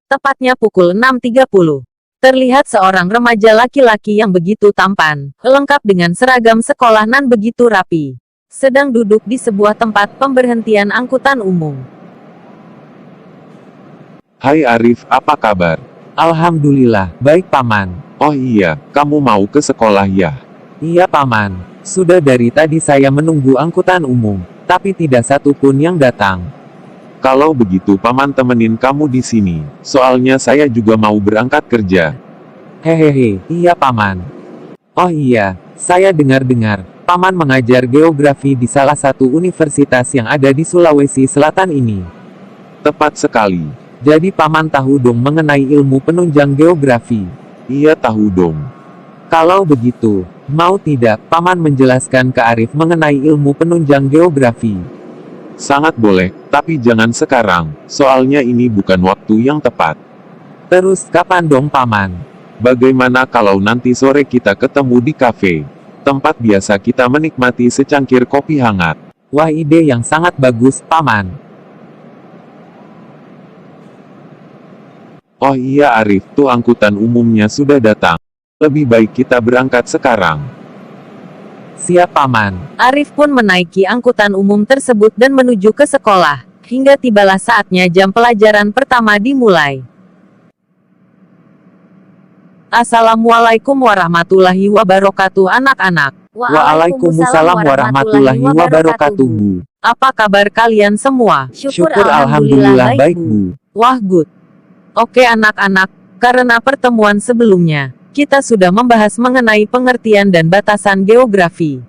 Tepatnya pukul 6.30. Terlihat seorang remaja laki-laki yang begitu tampan, lengkap dengan seragam sekolah nan begitu rapi, sedang duduk di sebuah tempat pemberhentian angkutan umum. Hai Arif, apa kabar? Alhamdulillah, baik Paman. Oh iya, kamu mau ke sekolah ya? Iya Paman, sudah dari tadi saya menunggu angkutan umum, tapi tidak satu pun yang datang. Kalau begitu Paman temenin kamu di sini, soalnya saya juga mau berangkat kerja. Hehehe, iya Paman. Oh iya, saya dengar-dengar, Paman mengajar geografi di salah satu universitas yang ada di Sulawesi Selatan ini. Tepat sekali. Jadi Paman tahu dong mengenai ilmu penunjang geografi. Iya tahu dong. Kalau begitu, mau tidak Paman menjelaskan ke Arif mengenai ilmu penunjang geografi? Sangat boleh, tapi jangan sekarang, soalnya ini bukan waktu yang tepat. Terus kapan dong Paman? Bagaimana kalau nanti sore kita ketemu di kafe? Tempat biasa kita menikmati secangkir kopi hangat. Wah, ide yang sangat bagus Paman. Oh iya Arif, tuh angkutan umumnya sudah datang. Lebih baik kita berangkat sekarang. Siap Paman. Arif pun menaiki angkutan umum tersebut dan menuju ke sekolah, hingga tibalah saatnya jam pelajaran pertama dimulai. Assalamualaikum warahmatullahi wabarakatuh anak-anak. Waalaikumsalam warahmatullahi wabarakatuh, Bu. Apa kabar kalian semua? Syukur alhamdulillah baik, Bu. Wah, good. Oke anak-anak, karena pertemuan sebelumnya, kita sudah membahas mengenai pengertian dan batasan geografi.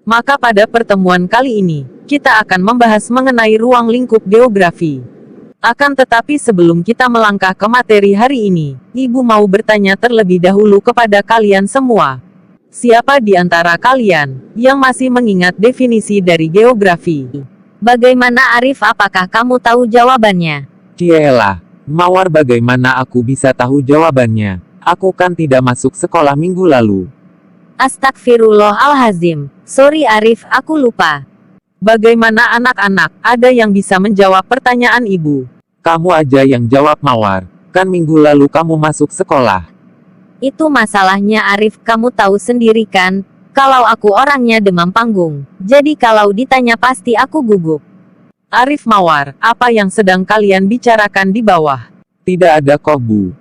Maka pada pertemuan kali ini, kita akan membahas mengenai ruang lingkup geografi. Akan tetapi sebelum kita melangkah ke materi hari ini, Ibu mau bertanya terlebih dahulu kepada kalian semua. Siapa di antara kalian yang masih mengingat definisi dari geografi? Bagaimana Arif, apakah kamu tahu jawabannya? Cielah, Mawar, bagaimana aku bisa tahu jawabannya? Aku kan tidak masuk sekolah minggu lalu. Astagfirullahalazim. Sorry Arif, aku lupa. Bagaimana anak-anak, ada yang bisa menjawab pertanyaan Ibu? Kamu aja yang jawab Mawar. Kan minggu lalu kamu masuk sekolah. Itu masalahnya Arif, kamu tahu sendiri kan, kalau aku orangnya demam panggung. Jadi kalau ditanya pasti aku gugup. Arif, Mawar, apa yang sedang kalian bicarakan di bawah? Tidak ada kok, Bu.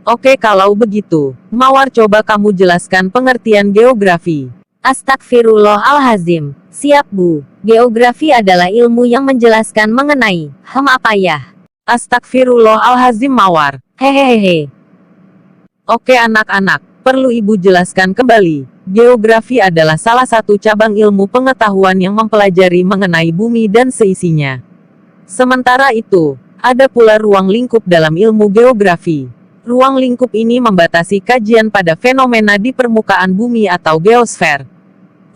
Oke, kalau begitu, Mawar coba kamu jelaskan pengertian geografi. Astagfirullahalazim. Siap Bu. Geografi adalah ilmu yang menjelaskan mengenai apa ya? Astagfirullahalazim Mawar. Hehehe. Oke anak-anak, perlu Ibu jelaskan kembali. Geografi adalah salah satu cabang ilmu pengetahuan yang mempelajari mengenai bumi dan seisinya. Sementara itu, ada pula ruang lingkup dalam ilmu geografi. Ruang lingkup ini membatasi kajian pada fenomena di permukaan bumi atau geosfer.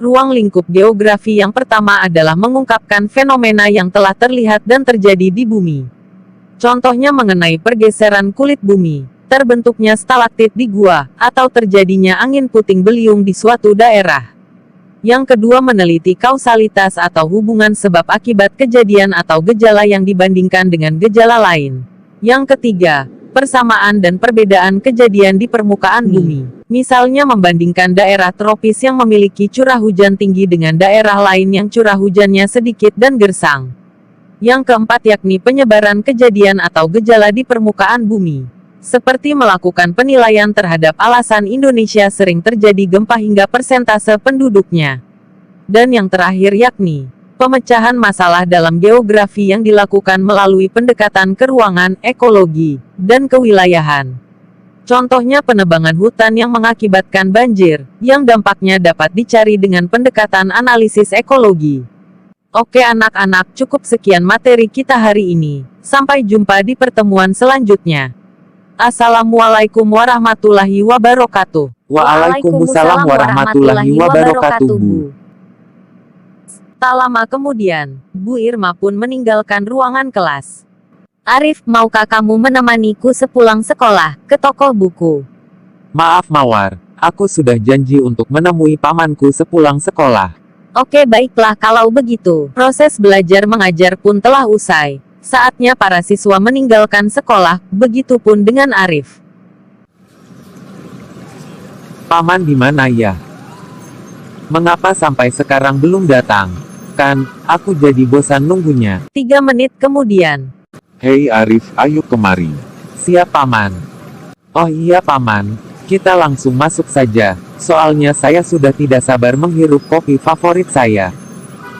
Ruang lingkup geografi yang pertama adalah mengungkapkan fenomena yang telah terlihat dan terjadi di bumi. Contohnya mengenai pergeseran kulit bumi, terbentuknya stalaktit di gua, atau terjadinya angin puting beliung di suatu daerah. Yang kedua meneliti kausalitas atau hubungan sebab akibat kejadian atau gejala yang dibandingkan dengan gejala lain. Yang ketiga, persamaan dan perbedaan kejadian di permukaan bumi. Misalnya membandingkan daerah tropis yang memiliki curah hujan tinggi dengan daerah lain yang curah hujannya sedikit dan gersang. Yang keempat yakni penyebaran kejadian atau gejala di permukaan bumi. Seperti melakukan penilaian terhadap alasan Indonesia sering terjadi gempa hingga persentase penduduknya. Dan yang terakhir yakni pemecahan masalah dalam geografi yang dilakukan melalui pendekatan keruangan, ekologi, dan kewilayahan. Contohnya penebangan hutan yang mengakibatkan banjir, yang dampaknya dapat dicari dengan pendekatan analisis ekologi. Oke anak-anak, cukup sekian materi kita hari ini. Sampai jumpa di pertemuan selanjutnya. Assalamualaikum warahmatullahi wabarakatuh. Waalaikumsalam warahmatullahi wabarakatuh, Bu. Tak lama kemudian, Bu Irma pun meninggalkan ruangan kelas. Arif, maukah kamu menemaniku sepulang sekolah, ke toko buku? Maaf Mawar, aku sudah janji untuk menemui pamanku sepulang sekolah. Oke baiklah kalau begitu. Proses belajar mengajar pun telah usai. Saatnya para siswa meninggalkan sekolah, begitupun dengan Arif. Paman di mana ya? Mengapa sampai sekarang belum datang? Kan, aku jadi bosan nunggunya. 3 menit kemudian. Hei Arif, ayo kemari. Siap paman. Oh iya paman, kita langsung masuk saja. Soalnya saya sudah tidak sabar menghirup kopi favorit saya.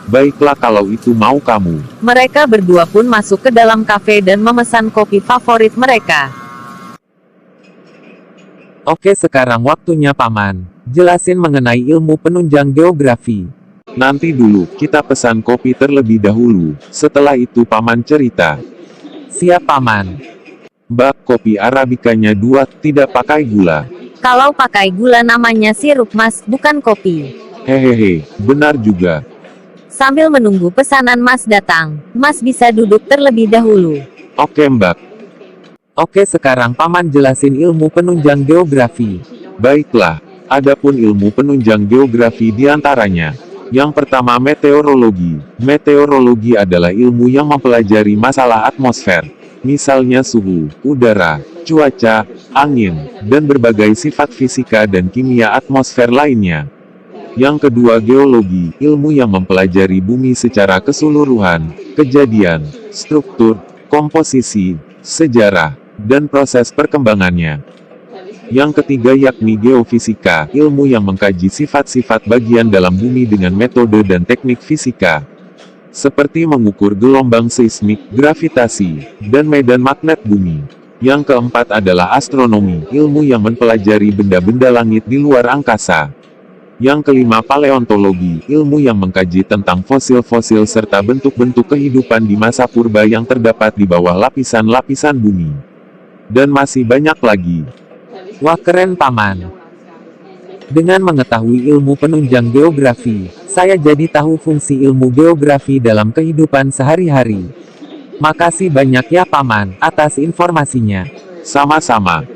Baiklah kalau itu mau kamu. Mereka berdua pun masuk ke dalam kafe dan memesan kopi favorit mereka. Oke sekarang waktunya paman. Jelasin mengenai ilmu penunjang geografi. Nanti dulu, kita pesan kopi terlebih dahulu. Setelah itu paman cerita. Siap paman. Mbak, kopi Arabikanya 2, tidak pakai gula. Kalau pakai gula namanya sirup mas, bukan kopi. Hehehe, benar juga. Sambil menunggu pesanan mas datang, mas bisa duduk terlebih dahulu. Oke Mbak. Oke sekarang paman jelasin ilmu penunjang geografi. Baiklah, adapun ilmu penunjang geografi diantaranya. Yang pertama meteorologi. Meteorologi adalah ilmu yang mempelajari masalah atmosfer. Misalnya suhu, udara, cuaca, angin, dan berbagai sifat fisika dan kimia atmosfer lainnya. Yang kedua geologi, ilmu yang mempelajari bumi secara keseluruhan, kejadian, struktur, komposisi, sejarah, dan proses perkembangannya. Yang ketiga yakni geofisika, ilmu yang mengkaji sifat-sifat bagian dalam bumi dengan metode dan teknik fisika, seperti mengukur gelombang seismik, gravitasi, dan medan magnet bumi. Yang keempat adalah astronomi, ilmu yang mempelajari benda-benda langit di luar angkasa. Yang kelima paleontologi, ilmu yang mengkaji tentang fosil-fosil serta bentuk-bentuk kehidupan di masa purba yang terdapat di bawah lapisan-lapisan bumi. Dan masih banyak lagi. Wah keren paman. Dengan mengetahui ilmu penunjang geografi, saya jadi tahu fungsi ilmu geografi dalam kehidupan sehari-hari. Makasih banyak ya paman, atas informasinya. Sama-sama.